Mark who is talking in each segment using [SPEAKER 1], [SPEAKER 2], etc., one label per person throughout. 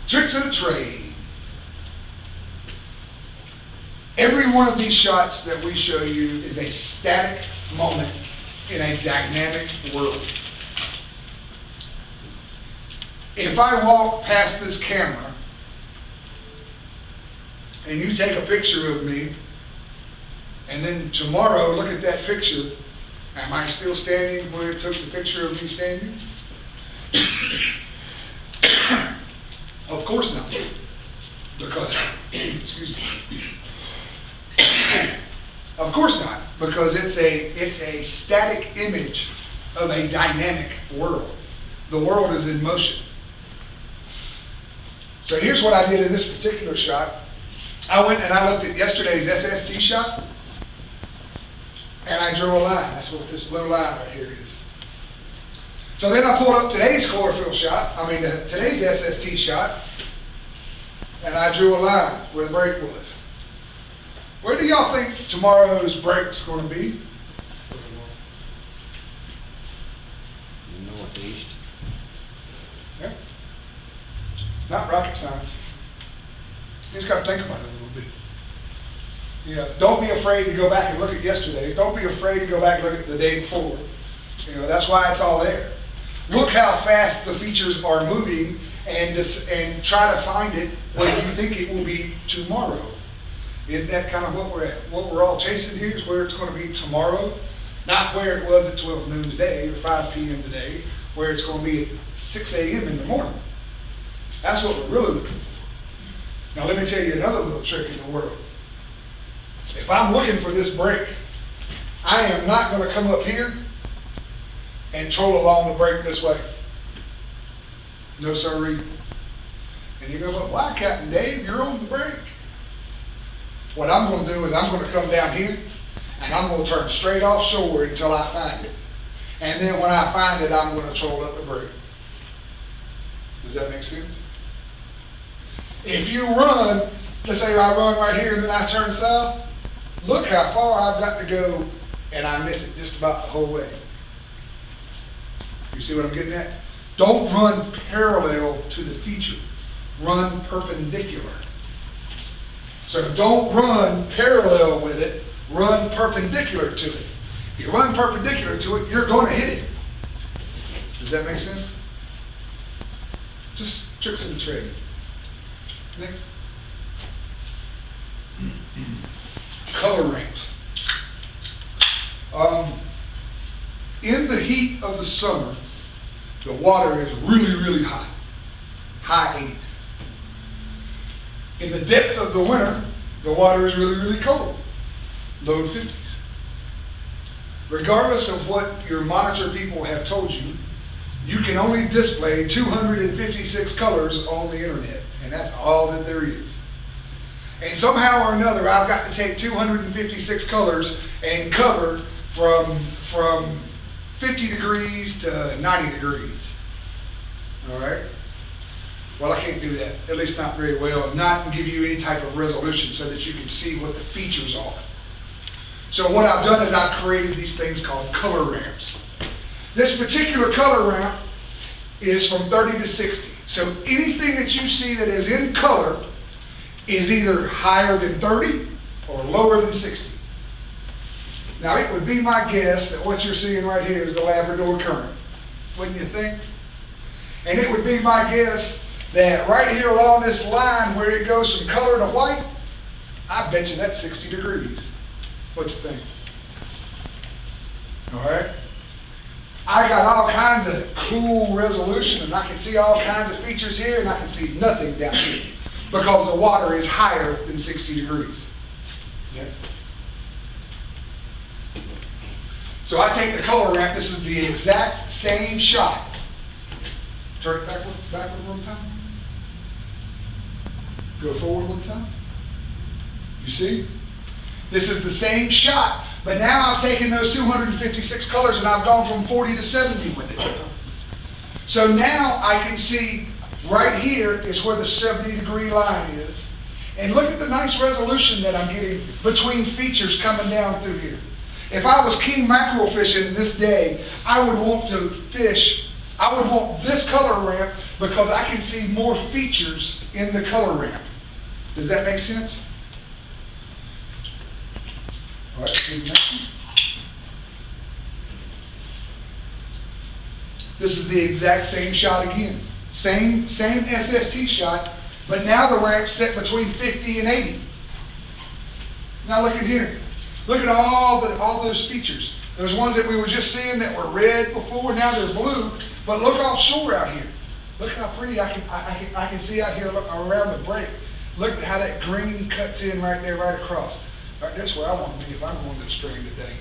[SPEAKER 1] Tricks of the trade. Every one of these shots that we show you is a static moment in a dynamic world. If I walk past this camera and you take a picture of me, and then tomorrow look at that picture, am I still standing where it took the picture of me standing? Of course not. Because, excuse me. Of course not, because it's a static image of a dynamic world. The world is in motion. So here's what I did in this particular shot. I went and I looked at yesterday's SST shot, and I drew a line. That's what this blue line right here is. So then I pulled up today's chlorophyll shot, today's SST shot, and I drew a line where the break was. Where do y'all think tomorrow's break's going to be?
[SPEAKER 2] Northeast.
[SPEAKER 1] Yeah. It's not rocket science. You just got to think about it a little bit. You know, don't be afraid to go back and look at yesterday's. Don't be afraid to go back and look at the day before. You know, that's why it's all there. Look how fast the features are moving, and try to find it where you think it will be tomorrow. Isn't that kind of what we're at? What we're all chasing here is where it's going to be tomorrow, not where it was at 12 noon today or 5 p.m. today, where it's going to be at 6 a.m. in the morning. That's what we're really looking for. Now let me tell you another little trick in the world. If I'm looking for this break, I am not going to come up here and troll along the break this way. No sirree. And you go, well, why, Captain Dave? You're on the break. What I'm going to do is I'm going to come down here and I'm going to turn straight offshore until I find it. And then when I find it, I'm going to troll up the break. Does that make sense? If you run, let's say I run right here and then I turn south, look how far I've got to go and I miss it just about the whole way. You see what I'm getting at? Don't run parallel to the feature. Run perpendicular. So don't run parallel with it, run perpendicular to it. If you run perpendicular to it, you're going to hit it. Does that make sense? Just tricks of the trade. Next. Color ramps. In the heat of the summer, the water is really, really hot. High 80s. In the depth of the winter, the water is really, really cold. Low 50s. Regardless of what your monitor people have told you, you can only display 256 colors on the internet, and that's all that there is. And somehow or another, I've got to take 256 colors and cover from 50 degrees to 90 degrees. All right? Well, I can't do that, at least not very well, and not give you any type of resolution so that you can see what the features are. So what I've done is I've created these things called color ramps. This particular color ramp is from 30 to 60. So anything that you see that is in color is either higher than 30 or lower than 60. Now it would be my guess that what you're seeing right here is the Labrador current, wouldn't you think? And it would be my guess that right here along this line where it goes from color to white, I bet you that's 60 degrees. What you think? All right? I got all kinds of cool resolution, and I can see all kinds of features here, and I can see nothing down here because the water is higher than 60 degrees. Yes? So I take the color ramp. This is the exact same shot. Turn it backward one time. Go forward one time. You see? This is the same shot, but now I've taken those 256 colors and I've gone from 40 to 70 with it. So now I can see right here is where the 70-degree line is. And look at the nice resolution that I'm getting between features coming down through here. If I was king mackerel fishing this day, I would want to fish I would want this color ramp because I can see more features in the color ramp. Does that make sense? All right, see the next one. This is the exact same shot again. Same SST shot, but now the ramp's set between 50 and 80. Now look at here. Look at all those features. Those ones that we were just seeing that were red before, now they're blue. But look offshore out here. Look how pretty I can see out here around the break. Look at how that green cuts in right there, right across. All right, that's where I want to be if I'm going to the string today.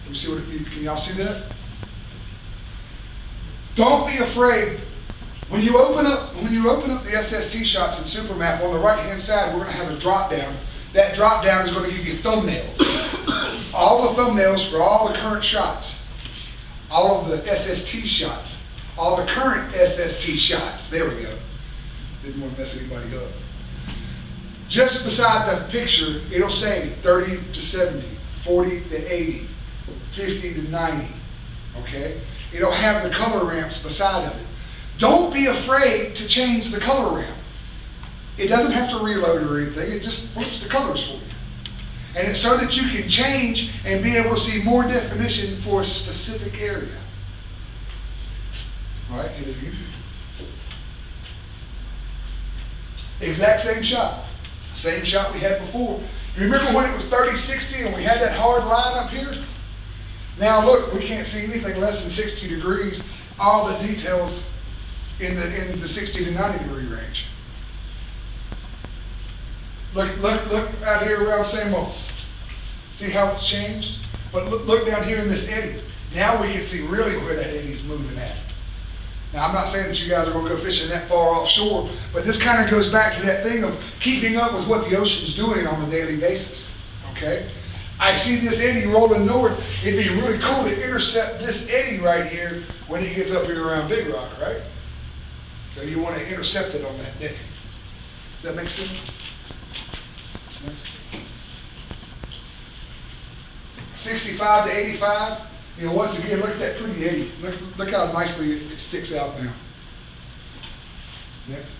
[SPEAKER 1] Let me see can y'all see that? Don't be afraid. When you open up the SST shots in Supermap, on the right-hand side, we're going to have a drop-down. That drop-down is going to give you thumbnails. All the thumbnails for all the current shots. All of the SST shots. All the current SST shots. There we go. Didn't want to mess anybody up. Just beside the picture, it'll say 30 to 70, 40 to 80, 50 to 90. Okay? It'll have the color ramps beside of it. Don't be afraid to change the color ramp. It doesn't have to reload or anything. It just flips the colors for you. And it's so that you can change and be able to see more definition for a specific area. All right, hit it again. Exact same shot. Same shot we had before. You remember when it was 30-60 and we had that hard line up here? Now look, we can't see anything less than 60 degrees. All the details in the 60 to 90 degree range. Look out here around Samo. See how it's changed? But look down here in this eddy. Now we can see really where that eddy's moving at. Now I'm not saying that you guys are going to go fishing that far offshore, but this kind of goes back to that thing of keeping up with what the ocean's doing on a daily basis. Okay? I see this eddy rolling north. It'd be really cool to intercept this eddy right here when it gets up here around Big Rock, right? So you want to intercept it on that day. Does that make sense? Next. 65 to 85. You know, once again, look at that pretty eddy. Look how nicely it sticks out now. Next.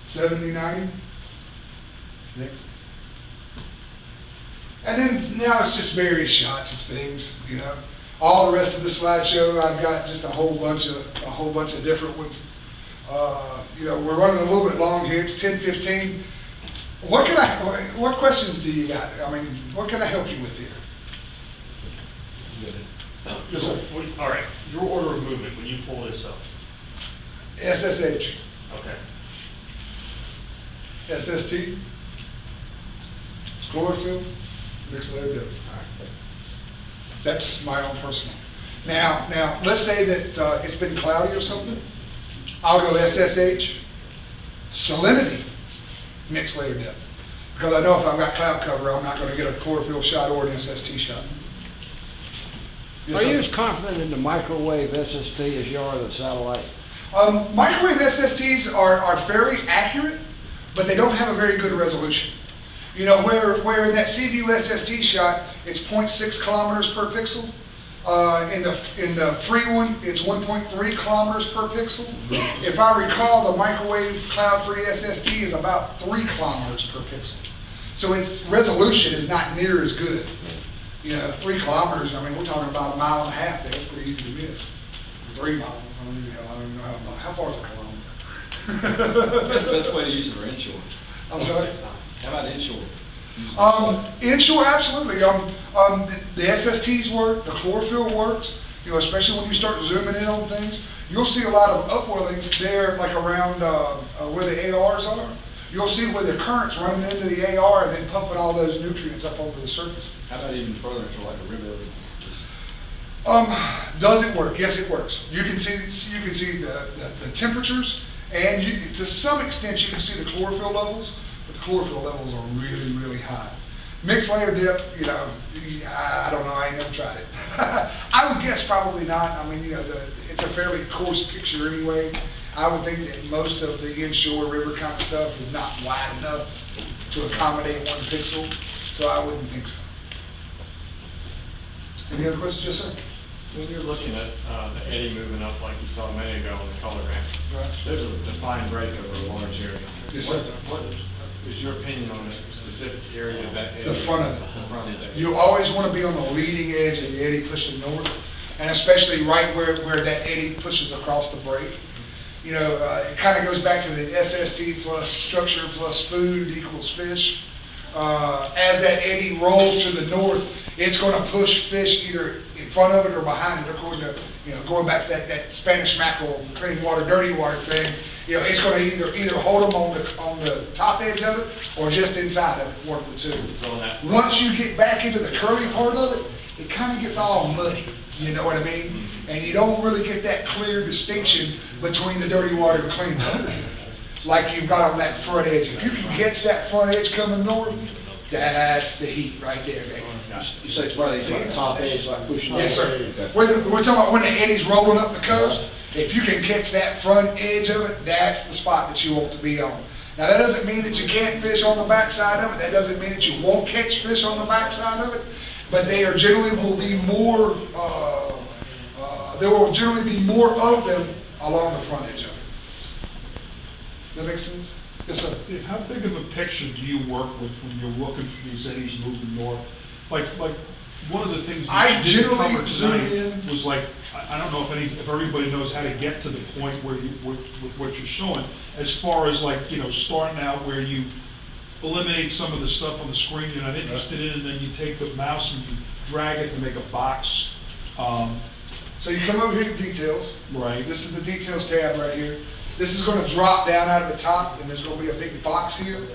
[SPEAKER 1] 70, 90. Next. And then now it's just various shots of things, you know. All the rest of the slideshow, I've got just a whole bunch of different ones. You know, we're running a little bit long here. It's 10:15. What questions do you got? I mean, what can I help you with here? Yes, sir.
[SPEAKER 2] All right. Your order of movement when you pull this up.
[SPEAKER 1] SSH.
[SPEAKER 2] Okay.
[SPEAKER 1] SST. Chlorophyll. Mixed layer dip. That's my own personal. Now, let's say that it's been cloudy or something. I'll go SSH, salinity, mixed layer dip. Because I know if I've got cloud cover, I'm not going to get a chlorophyll shot or an SST shot. Yes,
[SPEAKER 3] are you as confident in the microwave SST as you are the satellite?
[SPEAKER 1] Microwave SSTs are fairly accurate, but they don't have a very good resolution. You know, where in that Seaview SST shot, it's 0.6 kilometers per pixel. In the free one, it's 1.3 kilometers per pixel. If I recall, the microwave cloud-free SST is about 3 kilometers per pixel. So its resolution is not near as good. You know, 3 kilometers, I mean, we're talking about 1.5 miles there. It's pretty easy to miss. 3 miles, I don't even know how far is a kilometer?
[SPEAKER 4] What's the best way to use it for inshore?
[SPEAKER 1] I'm sorry?
[SPEAKER 4] How about inshore?
[SPEAKER 1] Inshore, absolutely. The SSTs work, the chlorophyll works, you know, especially when you start zooming in on things. You'll see a lot of upwellings there, like around where the ARs are. You'll see where the current's running into the AR and then pumping all those nutrients up onto the surface.
[SPEAKER 4] How about even further into like a river?
[SPEAKER 1] Does it work? Yes, it works. You can see the temperatures, and to some extent you can see the chlorophyll levels. The chlorophyll levels are really, really high. Mixed layer dip, you know, I don't know, I ain't never tried it. I would guess probably not. I mean, you know, it's a fairly coarse picture anyway. I would think that most of the inshore river kind of stuff is not wide enough to accommodate 1 pixel, so I wouldn't think so. Any other questions? Yes, sir?
[SPEAKER 5] When you're looking at the eddy moving up like you saw a minute ago on the color ramp,
[SPEAKER 1] Right.
[SPEAKER 5] there's a defined break over a large area.
[SPEAKER 1] Yes, sir.
[SPEAKER 5] What is your opinion on a specific area of that eddy?
[SPEAKER 1] The front of it.
[SPEAKER 5] The front of that.
[SPEAKER 1] You always want to be on the leading edge of the eddy pushing north, and especially right where that eddy pushes across the break. You know, it kind of goes back to the SST plus structure plus food equals fish. As that eddy rolls to the north, it's going to push fish either in front of it or behind it, according to, you know, going back to that Spanish mackerel, clean water, dirty water thing. You know, it's going to either hold them on the top edge of it or just inside of it, one of the two.
[SPEAKER 5] So on that-
[SPEAKER 1] Once you get back into the curly part of it, it kind of gets all muddy. You know what I mean? And you don't really get that clear distinction between the dirty water and clean water, like you've got on that front edge. If you can catch that front edge coming north, that's the heat right there, baby.
[SPEAKER 3] You say it's probably like top edge, like pushing.
[SPEAKER 1] Yes, sir.
[SPEAKER 3] Okay.
[SPEAKER 1] We're talking about when the eddy's rolling up the coast. If you can catch that front edge of it, that's the spot that you want to be on. Now, that doesn't mean that you can't fish on the backside of it. That doesn't mean that you won't catch fish on the backside of it. But they are generally will be more. There will generally be more of them along the front edge of it. Does that make sense? Yes, sir.
[SPEAKER 6] How big of a picture do you work with when you're looking for these eddies moving north? Like one of the things
[SPEAKER 1] I
[SPEAKER 6] that you didn't
[SPEAKER 1] generally
[SPEAKER 6] cover
[SPEAKER 1] zoom
[SPEAKER 6] tonight
[SPEAKER 1] in.
[SPEAKER 6] was like, I don't know if everybody knows how to get to the point where with what you're showing, as far as like, you know, starting out where you eliminate some of the stuff on the screen you're not interested in, and then you take the mouse and you drag it to make a box.
[SPEAKER 1] So you come over here to details.
[SPEAKER 6] Right.
[SPEAKER 1] This is the details tab right here. This is going to drop down out of the top, and there's going to be a big box here.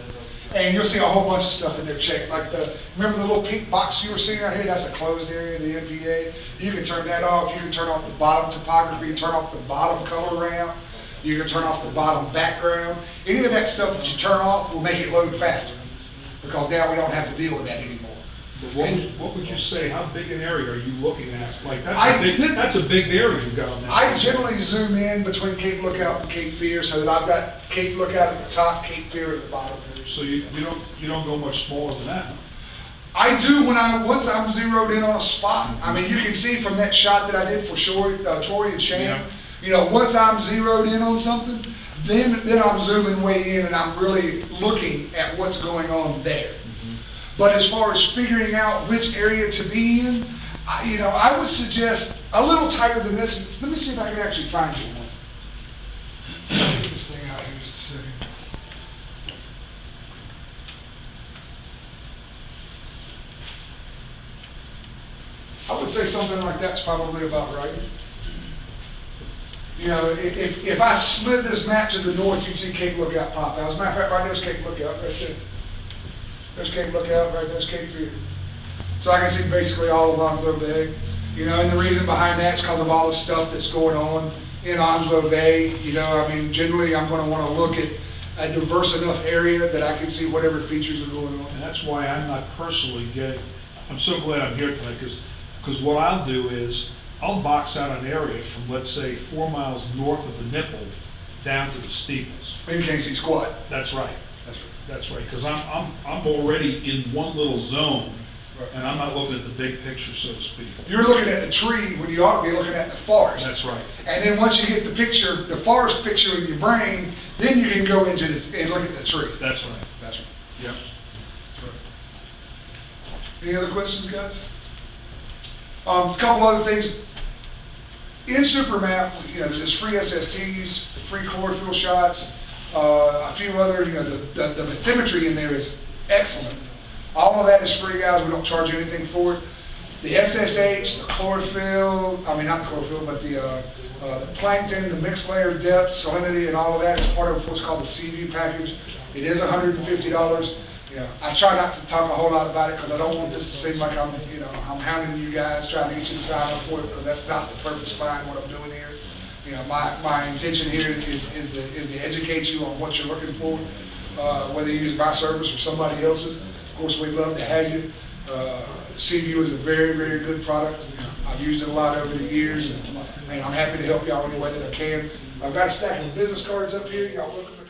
[SPEAKER 1] And you'll see a whole bunch of stuff in there checked. Like remember the little pink box you were seeing right here? That's a closed area of the NPA. You can turn that off. You can turn off the bottom topography. You can turn off the bottom color ramp. You can turn off the bottom background. Any of that stuff that you turn off will make it load faster, because now we don't have to deal with that anymore.
[SPEAKER 6] But what would you say, how big an area are you looking at? Like
[SPEAKER 1] I
[SPEAKER 6] that's a big area you've got on that.
[SPEAKER 1] I generally zoom in between Cape Lookout and Cape Fear, so that I've got Cape Lookout at the top, Cape Fear at the bottom.
[SPEAKER 6] So you don't go much smaller than that, huh?
[SPEAKER 1] I do once I'm zeroed in on a spot. I mean, you can see from that shot that I did for Troy and Shane.
[SPEAKER 6] Yeah.
[SPEAKER 1] You know, once I'm zeroed in on something, then I'm zooming way in and I'm really looking at what's going on there. But as far as figuring out which area to be in, I would suggest a little tighter than this. Let me see if I can actually find you one. Let me get this thing out here just a second. I would say something like that's probably about right. You know, if I slid this map to the north, you'd see Cape Lookout pop out. As a matter of fact, right there's Cape Lookout right there. There's Cape Lookout, right there's Cape Fear. So I can see basically all of Onslow Bay. You know, and the reason behind that is because of all the stuff that's going on in Onslow Bay. You know, I mean, generally I'm going to want to look at a diverse enough area that I can see whatever features are going on.
[SPEAKER 6] And that's why I'm not personally I'm so glad I'm here tonight, because what I'll do is, I'll box out an area from, let's say, 4 miles north of the nipple down to the steeples.
[SPEAKER 1] You can't see squat.
[SPEAKER 6] That's right.
[SPEAKER 1] That's right.
[SPEAKER 6] That's right, because I'm already in one little zone, and I'm not looking at the big picture, so to speak.
[SPEAKER 1] You're looking at the tree when you ought to be looking at the forest.
[SPEAKER 6] That's right.
[SPEAKER 1] And then once you get the picture, the forest picture in your brain, then you can go into and look at the tree.
[SPEAKER 6] That's right.
[SPEAKER 1] That's right.
[SPEAKER 6] Yep.
[SPEAKER 1] That's right. Any other questions, guys? A couple other things. In Supermap, you know, there's free SSTs, free chlorophyll shots, a few other, you know, the bathymetry in there is excellent. All of that is free, guys. We don't charge anything for it. The SSH, the chlorophyll, I mean not the chlorophyll, but the plankton, the mixed layer depth, salinity, and all of that is part of what's called the Seaview package. It is $150. You know, I try not to talk a whole lot about it because I don't want this to seem like I'm hounding you guys, trying to get you to sign up for it, because that's not the purpose behind what I'm doing here. You know, my intention here is to educate you on what you're looking for, whether you use my service or somebody else's. Of course, we'd love to have you. Seaview is a very, very good product. I've used it a lot over the years, and I'm happy to help y'all any way that I can. I've got a stack of business cards up here. Y'all welcome to